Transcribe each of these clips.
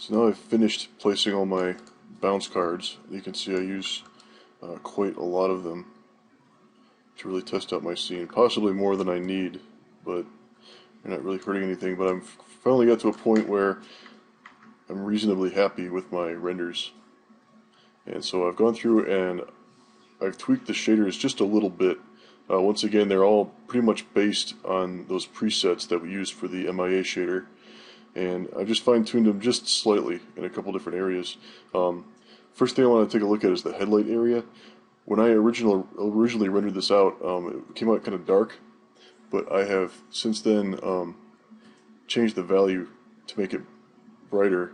So now I've finished placing all my bounce cards. You can see I use quite a lot of them to really test out my scene. Possibly more than I need, but they're not really hurting anything. But I've finally got to a point where I'm reasonably happy with my renders. And so I've gone through and I've tweaked the shaders just a little bit. Once again, they're all pretty much based on those presets that we used for the MIA shader. And I've just fine-tuned them just slightly in a couple different areas. First thing I want to take a look at is the headlight area. When I originally rendered this out, it came out kind of dark, but I have since then changed the value to make it brighter,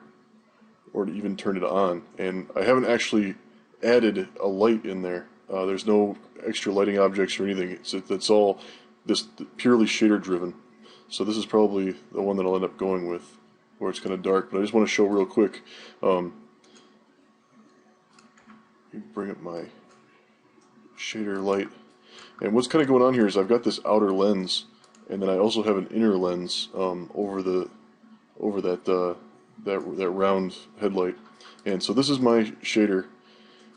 or to even turn it on. And I haven't actually added a light in there. There's no extra lighting objects or anything. It's all this purely shader driven. So this is probably the one that I'll end up going with, where it's kind of dark. But I just want to show real quick. Bring up my shader light. And what's kind of going on here is I've got this outer lens, and then I also have an inner lens over that round headlight. And so this is my shader.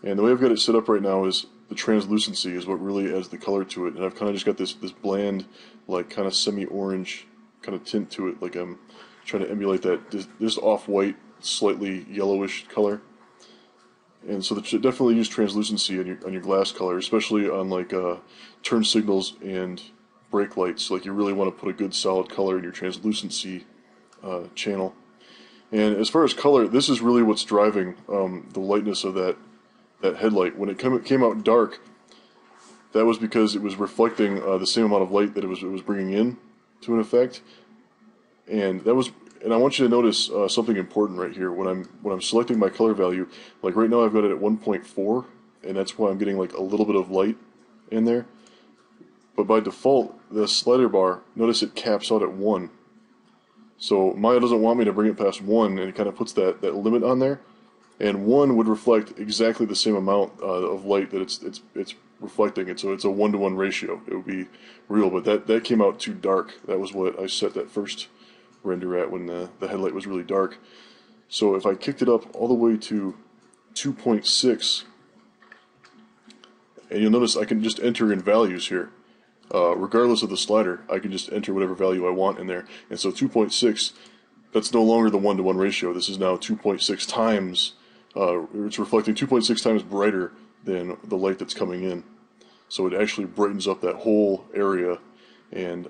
And the way I've got it set up right now is the translucency is what really adds the color to it. And I've kind of just got this bland, like kind of semi-orange kind of tint to it. Like I'm trying to emulate that, this off-white, slightly yellowish color. And so definitely use translucency on your glass color, especially on like turn signals and brake lights. Like you really want to put a good solid color in your translucency channel. And as far as color, this is really what's driving the lightness of that headlight. When it came out dark, that was because it was reflecting the same amount of light that it was bringing in to an effect. And I want you to notice something important right here. When I'm selecting my color value, like right now I've got it at 1.4, and that's why I'm getting like a little bit of light in there. But by default, the slider bar, notice it caps out at 1. So Maya doesn't want me to bring it past 1, and it kind of puts that limit on there. And 1 would reflect exactly the same amount of light that it's reflecting it. So it's a 1-to-1 ratio. It would be real, but that came out too dark. That was what I set that first render at when the headlight was really dark. So if I kicked it up all the way to 2.6, and you'll notice I can just enter in values here. Regardless of the slider, I can just enter whatever value I want in there. And so 2.6, that's no longer the 1-to-1 ratio. This is now 2.6 times, it's reflecting 2.6 times brighter than the light that's coming in. So it actually brightens up that whole area, and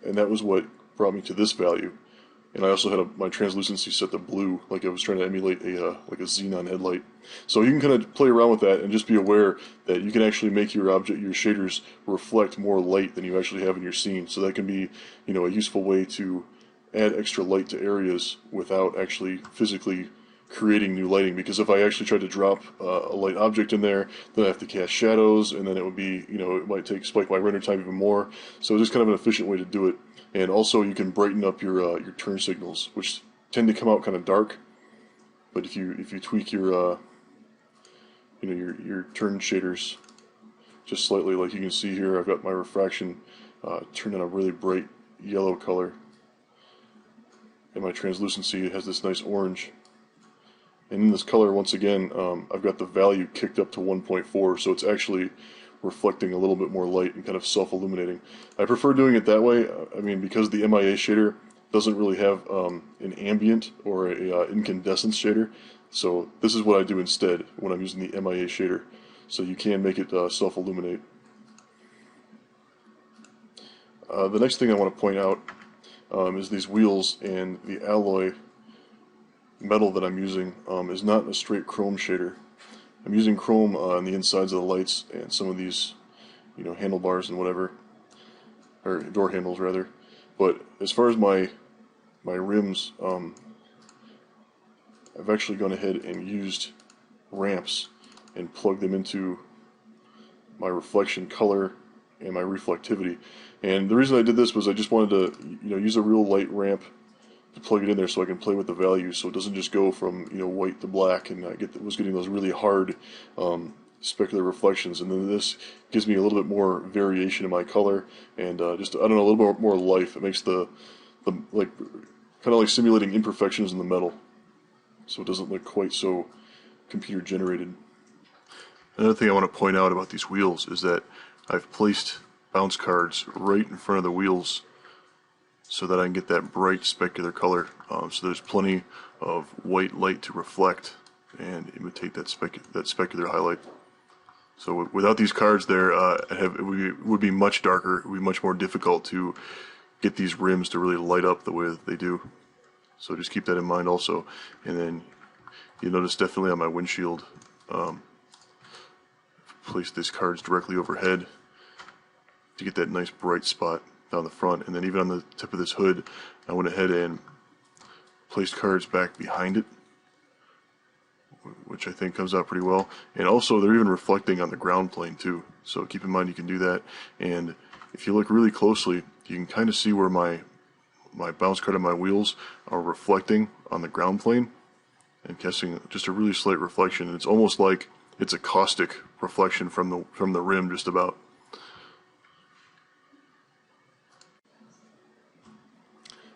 that was what brought me to this value. And I also had my translucency set to blue, like I was trying to emulate like a xenon headlight. So you can kind of play around with that and just be aware that you can actually make your shaders reflect more light than you actually have in your scene. So that can be, a useful way to add extra light to areas without actually physically creating new lighting. Because if I actually tried to drop a light object in there, then I have to cast shadows, and then it would be, it might spike my render time even more. So it's just kind of an efficient way to do it. And also you can brighten up your turn signals, which tend to come out kind of dark. But if you tweak your your turn shaders just slightly, like you can see here, I've got my refraction turned on a really bright yellow color, and my translucency has this nice orange. And in this color, once again, I've got the value kicked up to 1.4, so it's actually reflecting a little bit more light and kind of self-illuminating. I prefer doing it that way. I mean, because the MIA shader doesn't really have an ambient or a incandescence shader, so this is what I do instead when I'm using the MIA shader. So you can make it self-illuminate. The next thing I want to point out is these wheels, and the alloy metal that I'm using is not a straight chrome shader. I'm using chrome on the insides of the lights and some of these, handlebars and whatever, or door handles rather. But as far as my rims, I've actually gone ahead and used ramps and plugged them into my reflection color and my reflectivity. And the reason I did this was I just wanted to, use a real light ramp to plug it in there so I can play with the values, so it doesn't just go from white to black, and I was getting those really hard specular reflections. And then this gives me a little bit more variation in my color, and just a little bit more life. It makes the kind of like simulating imperfections in the metal. so it doesn't look quite so computer generated. Another thing I want to point out about these wheels is that I've placed bounce cards right in front of the wheels so that I can get that bright specular color. So there's plenty of white light to reflect and imitate that specular highlight. So without these cards there, it would be much darker. It would be much more difficult to get these rims to really light up the way that they do. So just keep that in mind also. And then you notice definitely on my windshield, place these cards directly overhead to get that nice bright spot down the front. And then even on the tip of this hood, I went ahead and placed cards back behind it, which I think comes out pretty well. And also they're even reflecting on the ground plane too. So keep in mind you can do that. And if you look really closely, you can kind of see where my bounce card and my wheels are reflecting on the ground plane and casting just a really slight reflection. And it's almost like it's a caustic reflection from the rim just about.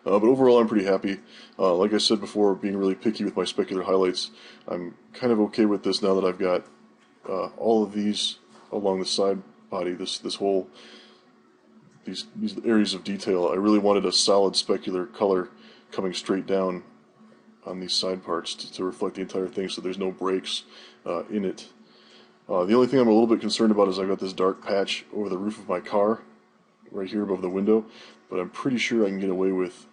But overall, I'm pretty happy. Like I said before, being really picky with my specular highlights, I'm kind of okay with this now that I've got all of these along the side body, these areas of detail. I really wanted a solid specular color coming straight down on these side parts to reflect the entire thing, so there's no breaks in it. The only thing I'm a little bit concerned about is I've got this dark patch over the roof of my car, right here above the window, but I'm pretty sure I can get away with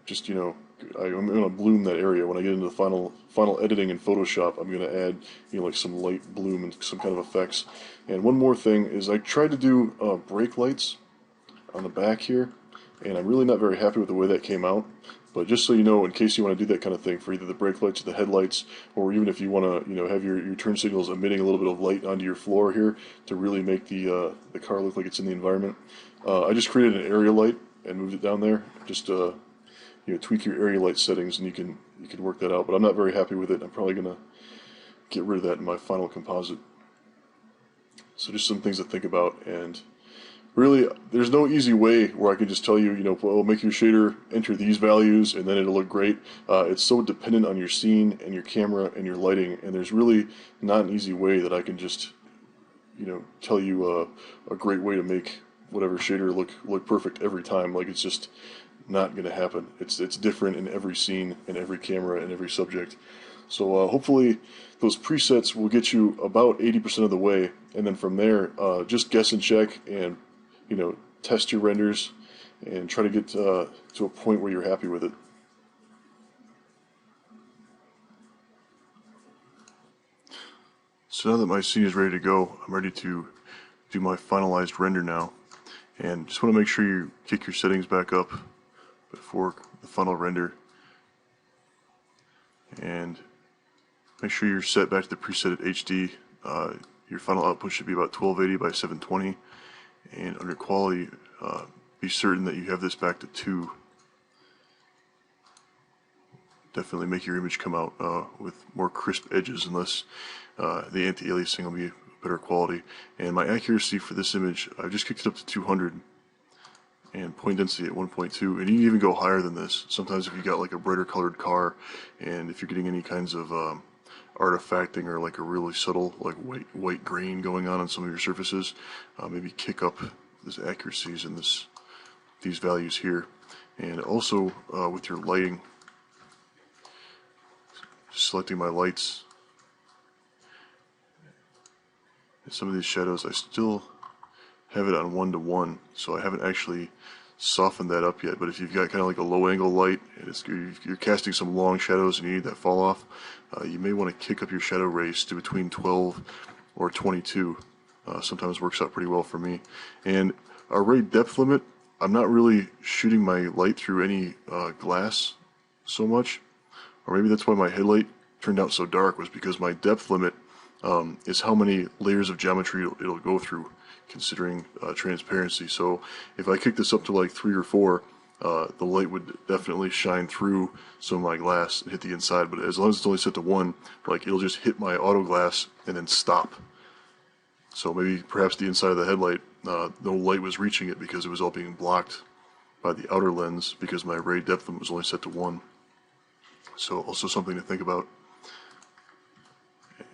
just, I'm going to bloom that area. When I get into the final editing in Photoshop, I'm going to add, like some light bloom and some kind of effects. And one more thing is I tried to do brake lights on the back here, and I'm really not very happy with the way that came out. But just so you know, in case you want to do that kind of thing for either the brake lights or the headlights, or even if you want to, have your turn signals emitting a little bit of light onto your floor here to really make the car look like it's in the environment, I just created an area light and moved it down there. Just tweak your area light settings and you can work that out. But I'm not very happy with it. I'm probably gonna get rid of that in my final composite. So just some things to think about. And really, there's no easy way where I can just tell you, well, make your shader enter these values and then it'll look great. It's so dependent on your scene and your camera and your lighting, and there's really not an easy way that I can just, tell you a great way to make whatever shader look perfect every time. Like, it's just not going to happen. It's different in every scene, in every camera, and every subject. So hopefully those presets will get you about 80% of the way, and then from there, just guess and check and test your renders and try to get to a point where you're happy with it. So now that my scene is ready to go, I'm ready to do my finalized render now. And just want to make sure you kick your settings back up before the final render. And make sure you're set back to the preset at HD. Your final output should be about 1280 by 720. And under quality, be certain that you have this back to 2. Definitely make your image come out with more crisp edges, unless the anti-aliasing will be better quality. And my accuracy for this image, I've just kicked it up to 200, and point density at 1.2, and you can even go higher than this. Sometimes if you got like a brighter colored car, and if you're getting any kinds of artifacting or like a really subtle like white grain going on some of your surfaces, maybe kick up these accuracies and these values here. And also with your lighting, just selecting my lights, and some of these shadows I still have it on 1:1, so I haven't actually softened that up yet. But if you've got kind of like a low angle light and you're casting some long shadows and you need that fall off, you may want to kick up your shadow rays to between 12 or 22. Sometimes works out pretty well for me. And our ray depth limit, I'm not really shooting my light through any glass so much, or maybe that's why my headlight turned out so dark, was because my depth limit is how many layers of geometry it'll go through, considering transparency. So if I kick this up to like 3 or 4, the light would definitely shine through some of my glass and hit the inside. But as long as it's only set to 1, like, it'll just hit my auto glass and then stop. So maybe perhaps the inside of the headlight, no light was reaching it because it was all being blocked by the outer lens, because my ray depth limit was only set to 1. So also something to think about.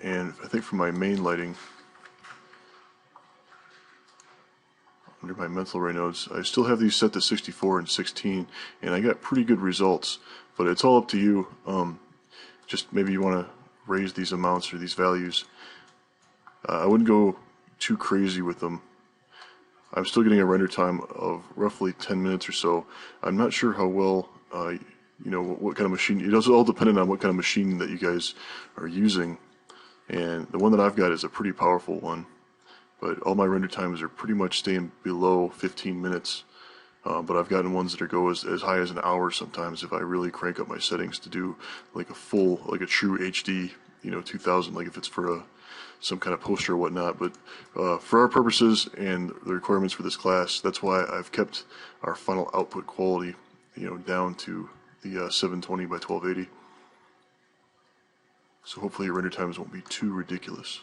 And I think for my main lighting, under my mental ray nodes, I still have these set to 64 and 16, and I got pretty good results, but it's all up to you. Just maybe you want to raise these amounts or these values. I wouldn't go too crazy with them. I'm still getting a render time of roughly 10 minutes or so. I'm not sure how well, what kind of machine. It also all dependent on what kind of machine that you guys are using. And the one that I've got is a pretty powerful one, but all my render times are pretty much staying below 15 minutes. But I've gotten ones that go as high as an hour sometimes if I really crank up my settings to do like a true HD, 2000, like if it's for some kind of poster or whatnot. But for our purposes and the requirements for this class, that's why I've kept our final output quality, down to the 720 by 1280. So hopefully your render times won't be too ridiculous.